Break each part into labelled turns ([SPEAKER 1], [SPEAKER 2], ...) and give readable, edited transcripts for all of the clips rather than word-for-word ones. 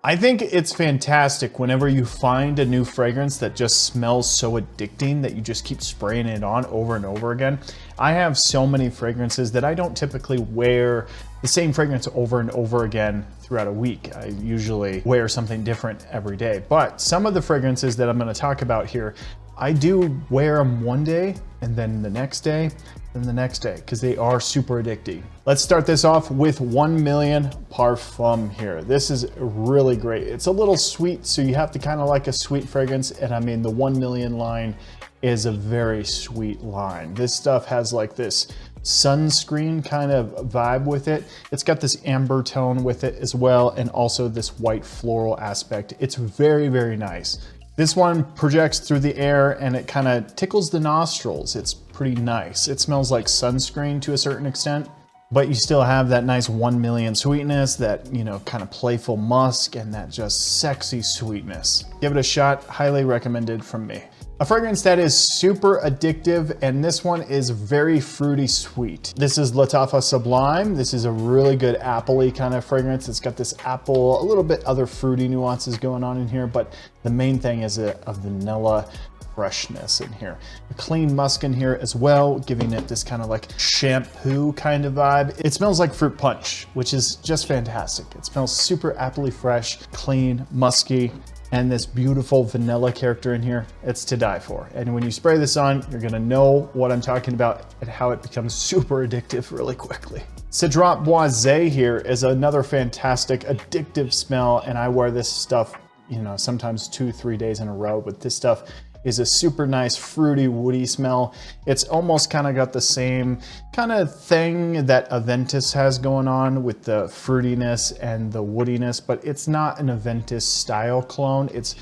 [SPEAKER 1] I think it's fantastic whenever you find a new fragrance that just smells so addicting that you just keep spraying it on over and over again. I have so many fragrances that I don't typically wear the same fragrance over and over again throughout a week. I usually wear something different every day. But some of the fragrances that I'm going to talk about here, I do wear them one day and then the next day and the next day because they are super addicting. Let's start this off with 1 Million Parfum here. This is really great. It's a little sweet, so you have to kind of like a sweet fragrance. And I mean, the 1 Million line is a very sweet line. This stuff has like this sunscreen kind of vibe with it. It's got this amber tone with it as well, and also this white floral aspect. It's very, very nice. This one projects through the air and it kind of tickles the nostrils. It's pretty nice. It smells like sunscreen to a certain extent, but you still have that nice 1 million sweetness, that, you know, kind of playful musk and that just sexy sweetness. Give it a shot, highly recommended from me. A fragrance that is super addictive, and this one is very fruity sweet. This is Lattafa Sublime. This is a really good apple-y kind of fragrance. It's got this apple, a little bit other fruity nuances going on in here, but the main thing is a vanilla freshness in here. A clean musk in here as well, giving it this kind of like shampoo kind of vibe. It smells like fruit punch, which is just fantastic. It smells super apple-y fresh, clean, musky, and this beautiful vanilla character in here. It's to die for. And when you spray this on, you're gonna know what I'm talking about and how it becomes super addictive really quickly. Cedrat Boisé here is another fantastic addictive smell, and I wear this stuff, you know, sometimes 2-3 days in a row, but this stuff is a super nice fruity woody smell. It's almost kind of got the same kind of thing that Aventus has going on with the fruitiness and the woodiness, but it's not an Aventus style cologne. It's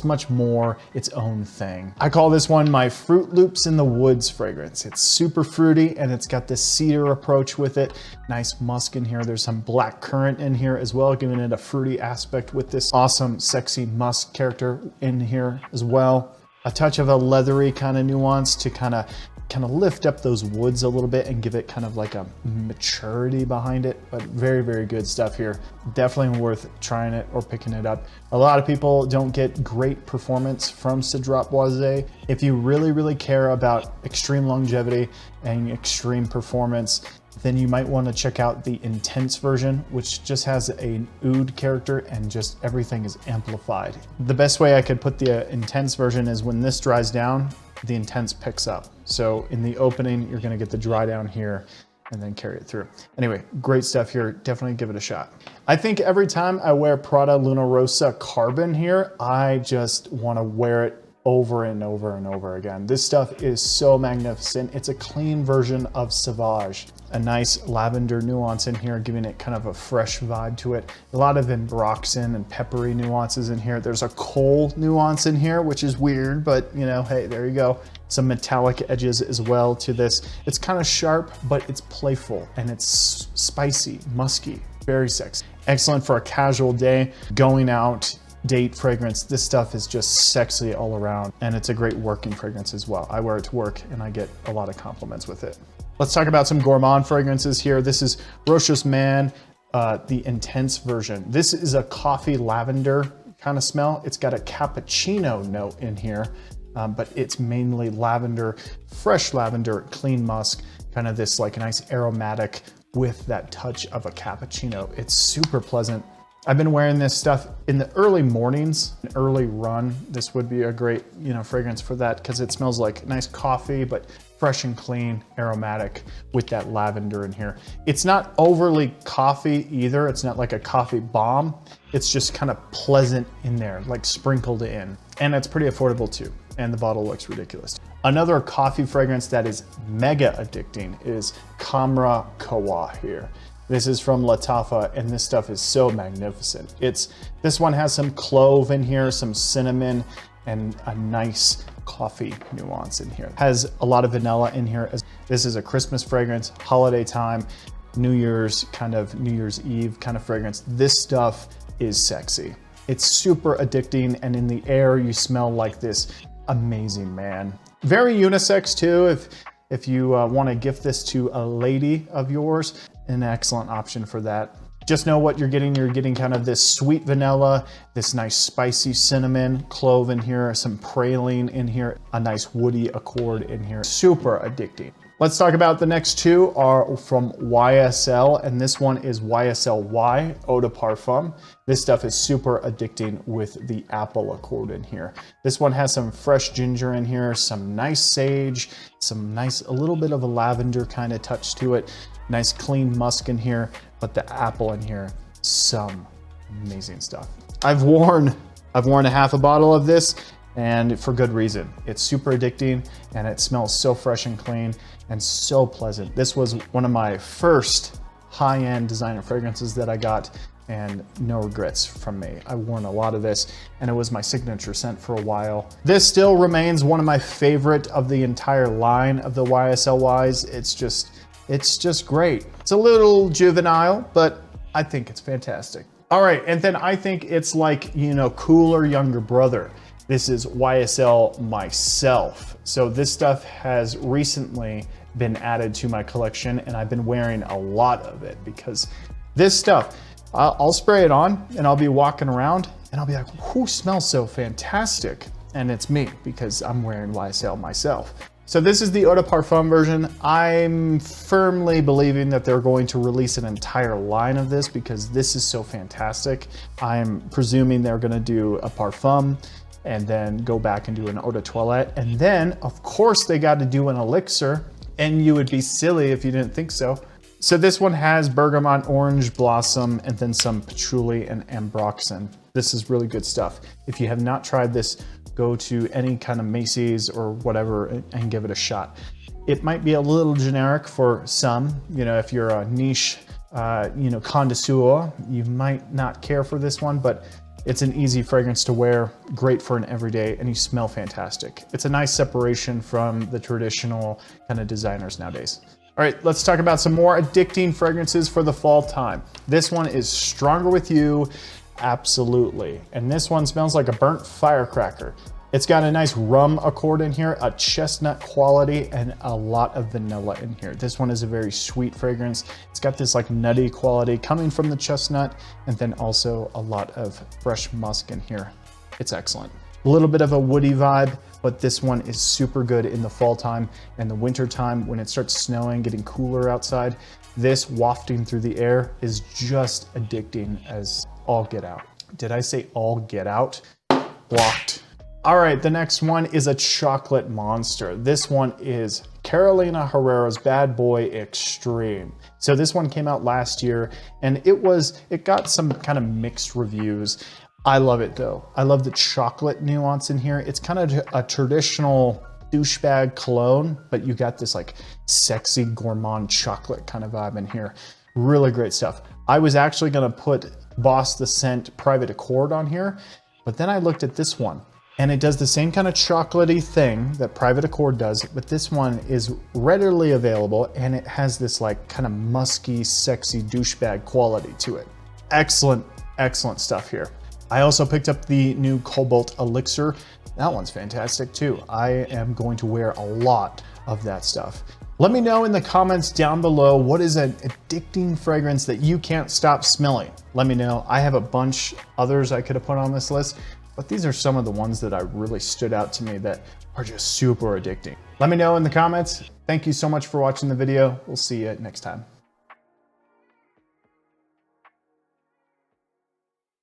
[SPEAKER 1] much more its own thing. I call this one my Fruit Loops in the Woods fragrance. It's super fruity and it's got this cedar approach with it. Nice musk in here. There's some black currant in here as well, giving it a fruity aspect with this awesome sexy musk character in here as well. A touch of a leathery kind of nuance to kind of lift up those woods a little bit and give it kind of like a maturity behind it, but very, very good stuff here. Definitely worth trying it or picking it up. A lot of people don't get great performance from Cedrat Boisé. If you really, really care about extreme longevity and extreme performance, then you might want to check out the intense version, which just has an oud character and just everything is amplified. The best way I could put the intense version is when this dries down, the intense picks up. So in the opening, you're gonna get the dry down here and then carry it through. Anyway, great stuff here. Definitely give it a shot. I think every time I wear Prada Luna Rossa Carbon here, I just wanna wear it over and over and over again. This stuff is so magnificent. It's a clean version of Sauvage. A nice lavender nuance in here, giving it kind of a fresh vibe to it. A lot of ambroxan and peppery nuances in here. There's a coal nuance in here, which is weird, but you know, hey, there you go. Some metallic edges as well to this. It's kind of sharp, but it's playful and it's spicy, musky, very sexy. Excellent for a casual day, going out, date fragrance. This stuff is just sexy all around, and it's a great working fragrance as well. I wear it to work and I get a lot of compliments with it. Let's talk about some gourmand fragrances here. This is Rochus Man, the intense version. This is a coffee lavender kind of smell. It's got a cappuccino note in here, but it's mainly lavender, fresh lavender, clean musk, kind of this like nice aromatic with that touch of a cappuccino. It's super pleasant. I've been wearing this stuff in the early mornings, an early run. This would be a great, you know, fragrance for that because it smells like nice coffee, but fresh and clean, aromatic with that lavender in here. It's not overly coffee either. It's not like a coffee bomb. It's just kind of pleasant in there, like sprinkled in. And it's pretty affordable too. And the bottle looks ridiculous. Another coffee fragrance that is mega addicting is Kamra Kawa here. This is from Lattafa, and this stuff is so magnificent. This one has some clove in here, some cinnamon, and a nice coffee nuance in here. Has a lot of vanilla in here. This is a Christmas fragrance, holiday time, New Year's Eve kind of fragrance. This stuff is sexy. It's super addicting, and in the air, you smell like this amazing man. Very unisex too. If you want to gift this to a lady of yours, an excellent option for that. Just know what you're getting. You're getting kind of this sweet vanilla, this nice spicy cinnamon, clove in here, some praline in here, a nice woody accord in here. Super addicting. Let's talk about the next two are from YSL, and this one is YSL Eau de Parfum. This stuff is super addicting with the apple accord in here. This one has some fresh ginger in here, some nice sage, some nice, a little bit of a lavender kind of touch to it. Nice clean musk in here, but the apple in here, some amazing stuff. I've worn a half a bottle of this, and for good reason. It's super addicting and it smells so fresh and clean and so pleasant. This was one of my first high-end designer fragrances that I got, and no regrets from me. I've worn a lot of this and it was my signature scent for a while. This still remains one of my favorite of the entire line of the YSL Ys. It's just great. It's a little juvenile, but I think it's fantastic. All right, and then I think it's like, you know, cooler younger brother. This is YSL Myself. So this stuff has recently been added to my collection and I've been wearing a lot of it because this stuff, I'll spray it on and I'll be walking around and I'll be like, who smells so fantastic? And it's me because I'm wearing YSL Myself. So this is the Eau de Parfum version. I'm firmly believing that they're going to release an entire line of this because this is so fantastic. I'm presuming they're gonna do a Parfum and then go back and do an Eau de Toilette. And then, of course, they got to do an elixir, and you would be silly if you didn't think so. So this one has bergamot, orange blossom, and then some patchouli and ambroxan. This is really good stuff. If you have not tried this, go to any kind of Macy's or whatever and give it a shot. It might be a little generic for some, you know, if you're a niche, you know, connoisseur, you might not care for this one, but it's an easy fragrance to wear, great for an everyday, and you smell fantastic. It's a nice separation from the traditional kind of designers nowadays. All right, let's talk about some more addicting fragrances for the fall time. This one is Stronger With You, absolutely. And this one smells like a burnt firecracker. It's got a nice rum accord in here, a chestnut quality, and a lot of vanilla in here. This one is a very sweet fragrance. It's got this like nutty quality coming from the chestnut, and then also a lot of fresh musk in here. It's excellent. A little bit of a woody vibe, but this one is super good in the fall time and the winter time when it starts snowing, getting cooler outside. This wafting through the air is just addicting as all get out. Did I say all get out? Blocked. All right, the next one is a chocolate monster. This one is Carolina Herrera's Bad Boy Extreme. So this one came out last year and it got some kind of mixed reviews. I love it though. I love the chocolate nuance in here. It's kind of a traditional douchebag cologne, but you got this like sexy gourmand chocolate kind of vibe in here. Really great stuff. I was actually gonna put Boss the Scent Private Accord on here, but then I looked at this one and it does the same kind of chocolatey thing that Private Accord does, but this one is readily available and it has this like kind of musky, sexy douchebag quality to it. Excellent, excellent stuff here. I also picked up the new Cobalt Elixir. That one's fantastic too. I am going to wear a lot of that stuff. Let me know in the comments down below, what is an addicting fragrance that you can't stop smelling? Let me know. I have a bunch others I could have put on this list, but these are some of the ones that really stood out to me that are just super addicting. Let me know in the comments. Thank you so much for watching the video. We'll see you next time.